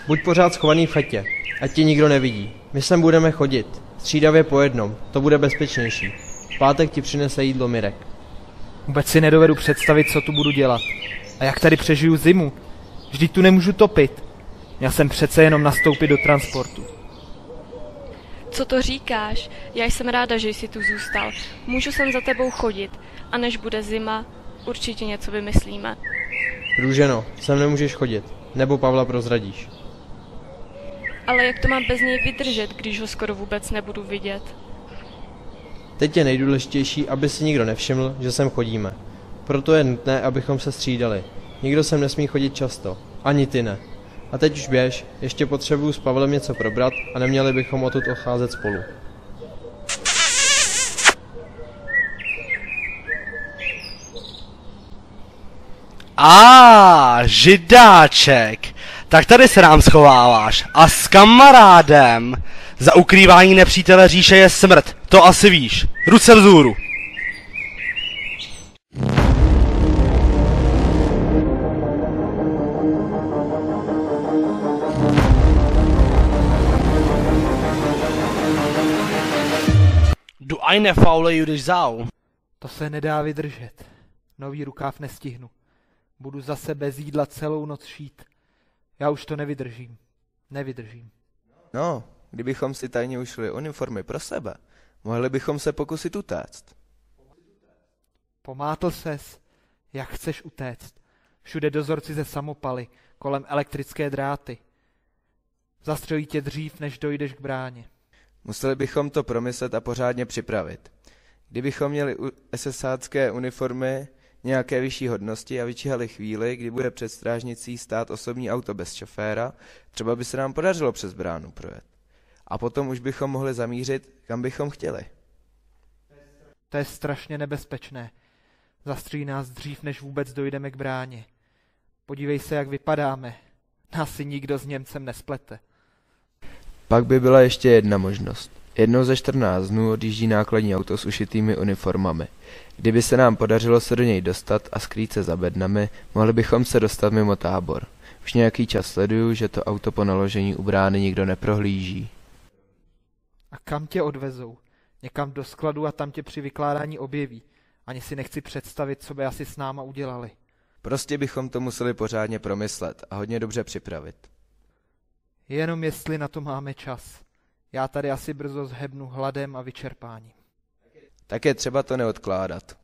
Buď pořád schovaný v chatě, ať tě nikdo nevidí. My sem budeme chodit, střídavě po jednom, to bude bezpečnější. V pátek ti přinese jídlo Mirek. Vůbec si nedovedu představit, co tu budu dělat. A jak tady přežiju zimu? Vždyť tu nemůžu topit. Měl jsem přece jenom nastoupit do transportu. Co to říkáš? Já jsem ráda, že jsi tu zůstal. Můžu sem za tebou chodit. A než bude zima, určitě něco vymyslíme. Růženo, sem nemůžeš chodit, nebo Pavla prozradíš. Ale jak to mám bez něj vydržet, když ho skoro vůbec nebudu vidět? Teď je nejdůležitější, aby si nikdo nevšiml, že sem chodíme. Proto je nutné, abychom se střídali. Nikdo sem nesmí chodit často. Ani ty ne. A teď už běž, ještě potřebuju s Pavlem něco probrat a neměli bychom odtud odcházet spolu. Židáček, tak tady se nám schováváš a s kamarádem. Za ukrývání nepřítele říše je smrt, to asi víš. Ruce vzhůru. Du eine faule Judisch Sau. To se nedá vydržet. Nový rukáv nestihnu. Budu zase bez jídla celou noc šít. Já už to nevydržím. Nevydržím. No, kdybychom si tajně ušli uniformy pro sebe, mohli bychom se pokusit utéct. Pomátl ses. Jak chceš utéct? Všude dozorci ze samopaly, kolem elektrické dráty. Zastřelí tě dřív, než dojdeš k bráně. Museli bychom to promyslet a pořádně připravit. Kdybychom měli SSácké uniformy nějaké vyšší hodnosti a vyčíhali chvíli, kdy bude před strážnicí stát osobní auto bez šoféra, třeba by se nám podařilo přes bránu projet. A potom už bychom mohli zamířit, kam bychom chtěli. To je strašně nebezpečné. Zastřílí nás dřív, než vůbec dojdeme k bráně. Podívej se, jak vypadáme. Nás si nikdo s Němcem nesplete. Pak by byla ještě jedna možnost. Jednou ze 14 dnů odjíždí nákladní auto s ušitými uniformami. Kdyby se nám podařilo se do něj dostat a skrýt se za bednami, mohli bychom se dostat mimo tábor. Už nějaký čas sleduju, že to auto po naložení u brány nikdo neprohlíží. A kam tě odvezou? Někam do skladu a tam tě při vykládání objeví. Ani si nechci představit, co by asi s náma udělali. Prostě bychom to museli pořádně promyslet a hodně dobře připravit. Jenom jestli na to máme čas. Já tady asi brzo zhebnu hladem a vyčerpáním. Tak je třeba to neodkládat.